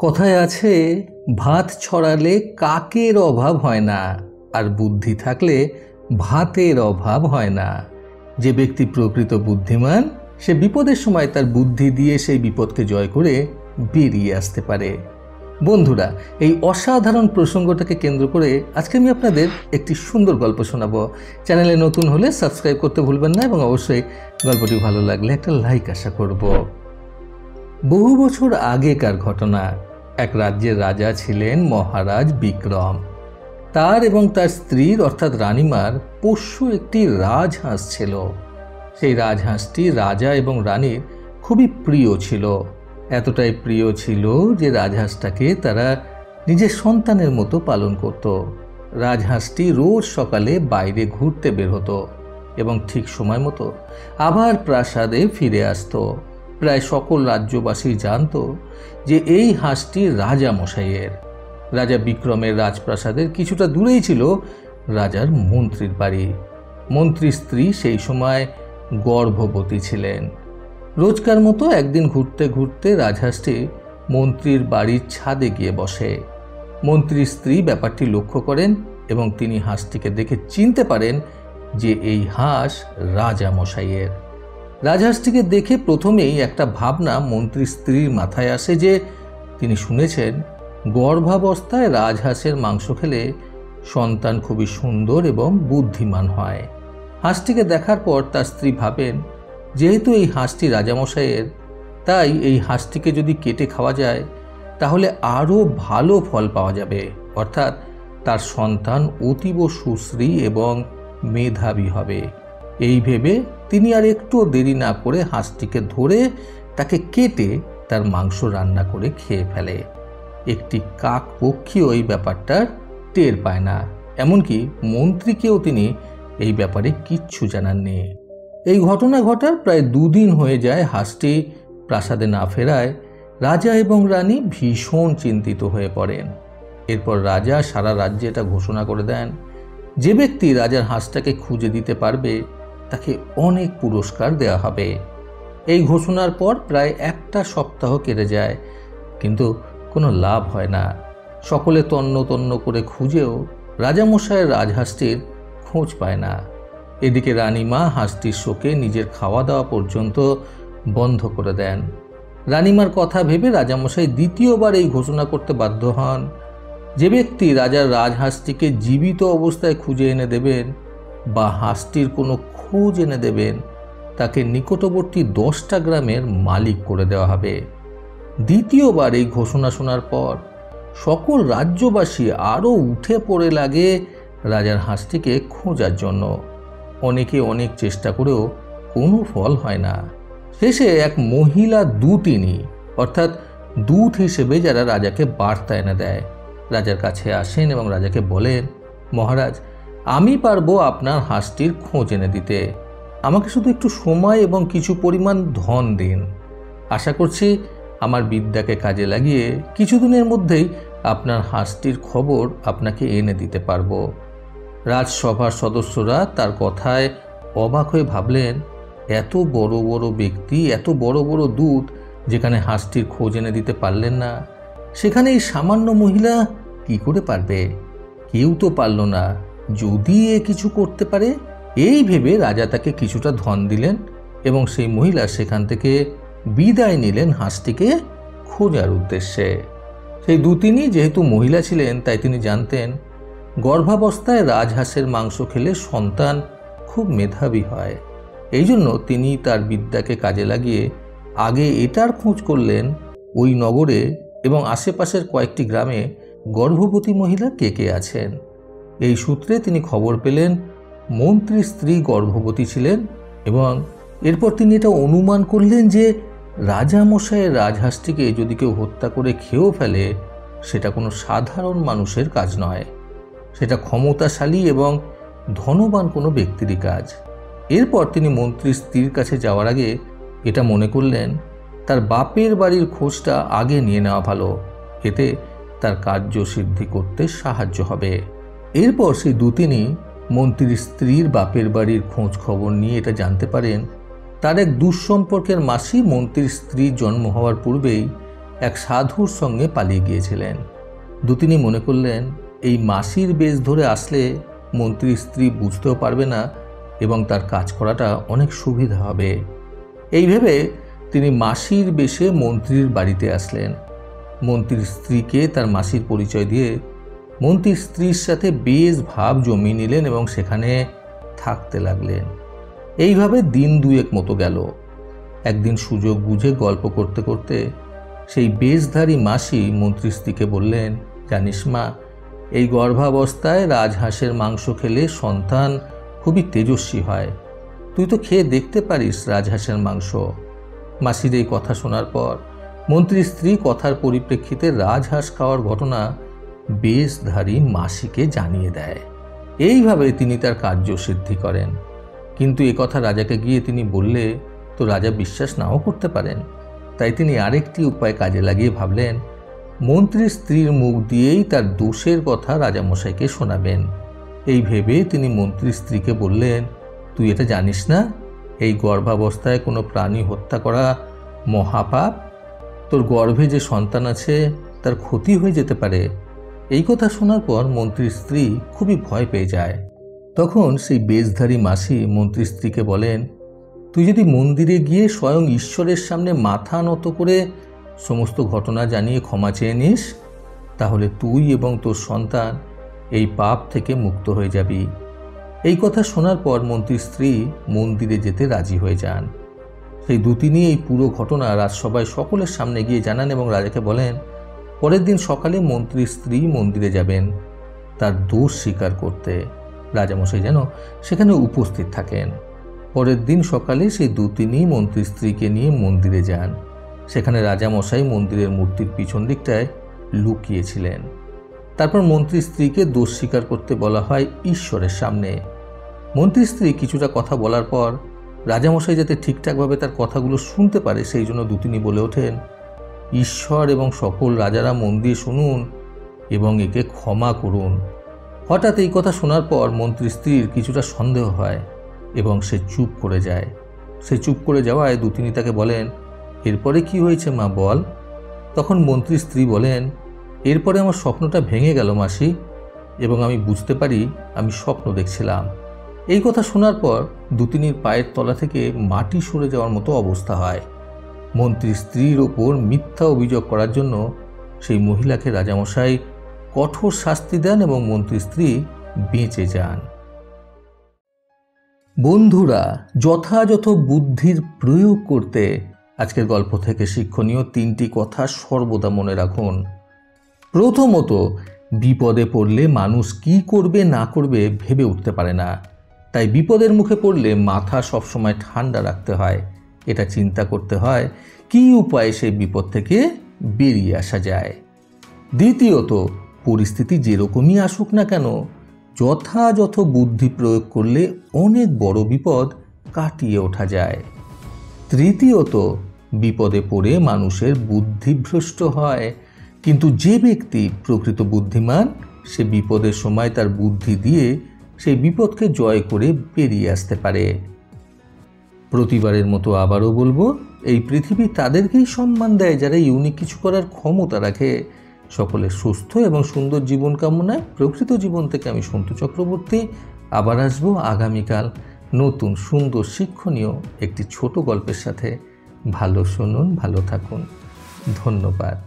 কথায় আছে, ভাত ছড়ালে কাকের অভাব হয় না, আর বুদ্ধি থাকলে ভাতের অভাব হয় না। যে ব্যক্তি প্রকৃত বুদ্ধিমান, সে বিপদের সময় তার বুদ্ধি দিয়ে সেই বিপদকে জয় করে বেরিয়ে আসতে পারে। বন্ধুরা, এই অসাধারণ প্রসঙ্গটাকে কেন্দ্র করে আজকে আমি আপনাদের একটি সুন্দর গল্প শোনাবো। চ্যানেলে নতুন হলে সাবস্ক্রাইব করতে ভুলবেন না, এবং অবশ্যই গল্পটি ভালো লাগলে একটা লাইক আশা করব। বহু বছর আগেকার ঘটনা। এক রাজ্যের রাজা ছিলেন মহারাজ বিক্রম। তার এবং তার স্ত্রীর অর্থাৎ রানীমার পোষ্য একটি রাজহাঁস ছিল। সেই রাজহাঁসটি রাজা এবং রানীর খুবই প্রিয় ছিল। এতটাই প্রিয় ছিল যে রাজহাঁসটাকে তারা নিজের সন্তানের মতো পালন করত। রাজহাঁসটি রোজ সকালে বাইরে ঘুরতে বের হতো এবং ঠিক সময় মতো আবার প্রাসাদে ফিরে আসতো। প্রায় সকল রাজ্যবাসী জানত যে এই হাঁসটি রাজা মশাইয়ের। রাজা বিক্রমের রাজপ্রাসাদের কিছুটা দূরেই ছিল রাজার মন্ত্রীর বাড়ি। মন্ত্রীর স্ত্রী সেই সময় গর্ভবতী ছিলেন। রোজকার মতো একদিন ঘুরতে ঘুরতে রাজহাঁসটি মন্ত্রীর বাড়ির ছাদে গিয়ে বসে। মন্ত্রীর স্ত্রী ব্যাপারটি লক্ষ্য করেন এবং তিনি হাঁসটিকে দেখে চিনতে পারেন যে এই হাঁস রাজা মশাইয়ের। রাজহাঁসটিকে দেখে প্রথমেই একটা ভাবনা মন্ত্রীর স্ত্রীর মাথায় আসে যে তিনি শুনেছেন গর্ভাবস্থায় রাজহাঁসের মাংস খেলে সন্তান খুবই সুন্দর এবং বুদ্ধিমান হয়। হাঁসটিকে দেখার পর তার স্ত্রী ভাবেন, যেহেতু এই হাঁসটি রাজামশাইয়ের, তাই এই হাঁসটিকে যদি কেটে খাওয়া যায় তাহলে আরও ভালো ফল পাওয়া যাবে, অর্থাৎ তার সন্তান অতীব সুশ্রী এবং মেধাবী হবে। এই ভেবে তিনি আর একটু দেরি না করে হাঁসটিকে ধরে তাকে কেটে তার মাংস রান্না করে খেয়ে ফেলে। একটি কাক পক্ষীও এই ব্যাপারটার টের পায় না, এমনকি মন্ত্রীকেও তিনি এই ব্যাপারে কিচ্ছু জানাননি। এই ঘটনা ঘটার প্রায় 2 দিন হয়ে যায়। হাঁসটি প্রাসাদে না ফেরায় রাজা এবং রানী ভীষণ চিন্তিত হয়ে পড়েন। এরপর রাজা সারা রাজ্যে এটা ঘোষণা করে দেন, যে ব্যক্তি রাজার হাঁসটাকে খুঁজে দিতে পারবে তাকে অনেক পুরস্কার দেওয়া হবে। এই ঘোষণার পর প্রায় 1 সপ্তাহ কেটে যায়, কিন্তু কোনো লাভ হয় না। সকলে তন্ন তন্ন করে খুঁজেও রাজামশাইয়ের রাজহাঁসটির খোঁজ পায় না। এদিকে রানীমা হাঁসটির শোকে নিজের খাওয়া দাওয়া পর্যন্ত বন্ধ করে দেন। রানীমার কথা ভেবে রাজামশাই দ্বিতীয়বার এই ঘোষণা করতে বাধ্য হন, যে ব্যক্তি রাজার রাজহাঁসটিকে জীবিত অবস্থায় খুঁজে এনে দেবেন বা হাঁসটির কোনো খোঁজ এনে দেবেন, তাকে নিকটবর্তী 10টা গ্রামের মালিক করে দেওয়া হবে। দ্বিতীয়বার এই ঘোষণা শোনার পর সকল রাজ্যবাসী আরও উঠে পড়ে লাগে রাজার হাঁসটিকে খোঁজার জন্য। অনেকে অনেক চেষ্টা করেও কোনো ফল হয় না। শেষে এক মহিলা দূতিনী, অর্থাৎ দূত হিসেবে যারা রাজাকে বার্তা এনে দেয়, রাজার কাছে আসেন এবং রাজাকে বলেন, মহারাজ, আমি পারবো আপনার হাঁসটির খোঁজ এনে দিতে। আমাকে শুধু একটু সময় এবং কিছু পরিমাণ ধন দিন। আশা করছি আমার বিদ্যাকে কাজে লাগিয়ে কিছুদিনের মধ্যেই আপনার হাঁসটির খবর আপনাকে এনে দিতে পারবো। রাজসভার সদস্যরা তার কথায় অবাক হয়ে ভাবলেন, এত বড় বড় ব্যক্তি, এত বড় বড় দূত যেখানে হাঁসটির খোঁজ এনে দিতে পারলেন না, সেখানে এই সামান্য মহিলা কি করে পারবে? কেউ তো পারল না, যদি এ কিছু করতে পারে। এই ভেবে রাজা তাকে কিছুটা ধন দিলেন এবং সেই মহিলা সেখান থেকে বিদায় নিলেন হাঁসটিকে খোঁজার উদ্দেশ্যে। সেই দূতিনী যেহেতু মহিলা ছিলেন, তাই তিনি জানতেন গর্ভাবস্থায় রাজহাঁসের মাংস খেলে সন্তান খুব মেধাবী হয়। এই জন্য তিনি তার বিদ্যাকে কাজে লাগিয়ে আগে এটার খোঁজ করলেন ওই নগরে এবং আশেপাশের কয়েকটি গ্রামে গর্ভবতী মহিলা কে কে আছেন। এই সূত্রে তিনি খবর পেলেন মন্ত্রীর স্ত্রী গর্ভবতী ছিলেন, এবং এরপর তিনি এটা অনুমান করলেন যে রাজামশাইয়ের রাজহাঁসটিকে যদি কেউ হত্যা করে খেয়েও ফেলে, সেটা কোনো সাধারণ মানুষের কাজ নয়, সেটা ক্ষমতাশালী এবং ধনবান কোনো ব্যক্তিরই কাজ। এরপর তিনি মন্ত্রীর স্ত্রীর কাছে যাওয়ার আগে এটা মনে করলেন তার বাপের বাড়ির খোঁজটা আগে নিয়ে নেওয়া ভালো, এতে তার কার্যসিদ্ধি করতে সাহায্য হবে। এরপর সেই দূতিনী মন্ত্রীর স্ত্রীর বাপের বাড়ির খোঁজ খবর নিয়ে এটা জানতে পারেন তার এক দুঃসম্পর্কের মাসি মন্ত্রীর স্ত্রীর জন্ম হওয়ার পূর্বেই এক সাধুর সঙ্গে পালিয়ে গিয়েছিলেন। দুতিনি মনে করলেন এই মাসির বেশ ধরে আসলে মন্ত্রীর স্ত্রী বুঝতেও পারবে না এবং তার কাজ করাটা অনেক সুবিধা হবে। এই ভেবে তিনি মাসির বেশে মন্ত্রীর বাড়িতে আসলেন। মন্ত্রীর স্ত্রীকে তার মাসির পরিচয় দিয়ে মন্ত্রীর স্ত্রীর সাথে বেশ ভাব জমিয়ে নিলেন এবং সেখানে থাকতে লাগলেন। এইভাবে দিন দুয়েক মতো গেল। একদিন সুযোগ বুঝে গল্প করতে করতে সেই বেশধারী মাসি মন্ত্রীর স্ত্রীকে বললেন, জানিস মা, এই গর্ভাবস্থায় রাজহাঁসের মাংস খেলে সন্তান খুবই তেজস্বী হয়। তুই তো খেয়ে দেখতে পারিস রাজহাঁসের মাংস। মাসির এই কথা শোনার পর মন্ত্রীর স্ত্রী কথার পরিপ্রেক্ষিতে রাজহাঁস খাওয়ার ঘটনা বেশধারী মাসিকে জানিয়ে দেয়। এইভাবে তিনি তার কার্যসিদ্ধি করেন। কিন্তু এ কথা রাজাকে গিয়ে তিনি বললে তো রাজা বিশ্বাস নাও করতে পারেন। তাই তিনি আরেকটি উপায় কাজে লাগিয়ে ভাবলেন মন্ত্রীর স্ত্রীর মুখ দিয়েই তার দোষের কথা রাজামশাইকে শোনাবেন। এই ভেবে তিনি মন্ত্রীর স্ত্রীকে বললেন, তুই এটা জানিস না এই গর্ভাবস্থায় কোনো প্রাণী হত্যা করা মহাপাপ? তোর গর্ভে যে সন্তান আছে তার ক্ষতি হয়ে যেতে পারে। এই কথা শোনার পর মন্ত্রীর স্ত্রী খুবই ভয় পেয়ে যায়। তখন সেই বেশধারী মাসি মন্ত্রীর স্ত্রীকে বলেন, তুই যদি মন্দিরে গিয়ে স্বয়ং ঈশ্বরের সামনে মাথা নত করে সমস্ত ঘটনা জানিয়ে ক্ষমা চেয়ে নিস, তাহলে তুই এবং তোর সন্তান এই পাপ থেকে মুক্ত হয়ে যাবি। এই কথা শোনার পর মন্ত্রীর স্ত্রী মন্দিরে যেতে রাজি হয়ে যান। সেই দুতিনি এই পুরো ঘটনা রাজসভায় সকলের সামনে গিয়ে জানান এবং রাজাকে বলেন পরের দিন সকালে মন্ত্রীর স্ত্রী মন্দিরে যাবেন তার দোষ স্বীকার করতে। রাজামশাই যেন সেখানে উপস্থিত থাকেন। পরের দিন সকালে সেই দুতিনি মন্ত্রীর স্ত্রীকে নিয়ে মন্দিরে যান। সেখানে রাজামশাই মন্দিরের মূর্তির পিছন দিকটায় লুকিয়েছিলেন। তারপর মন্ত্রীর স্ত্রীকে দোষ স্বীকার করতে বলা হয় ঈশ্বরের সামনে। মন্ত্রীর স্ত্রী কিছুটা কথা বলার পর রাজামশাই যাতে ঠিকঠাকভাবে তার কথাগুলো শুনতে পারে সেই জন্য দুতিনি বলে ওঠেন, ঈশ্বর এবং সকল রাজারা মন দিয়ে শুনুন এবং একে ক্ষমা করুন। হঠাৎ এই কথা শোনার পর মন্ত্রীর স্ত্রীর কিছুটা সন্দেহ হয় এবং সে চুপ করে যায়। সে চুপ করে যাওয়ায় দুতিনি তাকে বলেন, এরপরে কি হয়েছে মা বল। তখন মন্ত্রীর স্ত্রী বলেন, এরপরে আমার স্বপ্নটা ভেঙে গেল মাসি, এবং আমি বুঝতে পারি আমি স্বপ্ন দেখছিলাম। এই কথা শোনার পর দুতিনির পায়ের তলা থেকে মাটি সরে যাওয়ার মতো অবস্থা হয়। মন্ত্রীর স্ত্রীর ওপর মিথ্যা অভিযোগ করার জন্য সেই মহিলাকে রাজামশাই কঠোর শাস্তি দেন এবং মন্ত্রীর স্ত্রী বেঁচে যান। বন্ধুরা, যথাযথ বুদ্ধির প্রয়োগ করতে আজকের গল্প থেকে শিক্ষণীয় 3টি কথা সর্বদা মনে রাখুন। প্রথমত, বিপদে পড়লে মানুষ কি করবে না করবে ভেবে উঠতে পারে না। তাই বিপদের মুখে পড়লে মাথা সবসময় ঠান্ডা রাখতে হয়। এটা চিন্তা করতে হয় কি উপায়ে সেই বিপদ থেকে বেরিয়ে আসা যায়। দ্বিতীয়ত, পরিস্থিতি যেরকমই আসুক না কেন যথাযথ বুদ্ধি প্রয়োগ করলে অনেক বড় বিপদ কাটিয়ে ওঠা যায়। তৃতীয়ত, বিপদে পড়ে মানুষের বুদ্ধিভ্রষ্ট হয়, কিন্তু যে ব্যক্তি প্রকৃত বুদ্ধিমান সে বিপদের সময় তার বুদ্ধি দিয়ে সেই বিপদকে জয় করে বেরিয়ে আসতে পারে। প্রতিবারের মতো আবারও বলবো, এই পৃথিবী তাদেরকেই সম্মান দেয় যারা ইউনিক কিছু করার ক্ষমতা রাখে। সকলের সুস্থ এবং সুন্দর জীবন কামনায় প্রকৃত জীবন থেকে আমি সন্তু চক্রবর্তী আবার আসবো আগামীকাল নতুন সুন্দর শিক্ষণীয় একটি ছোট গল্পের সাথে। ভালো শুনুন, ভালো থাকুন। ধন্যবাদ।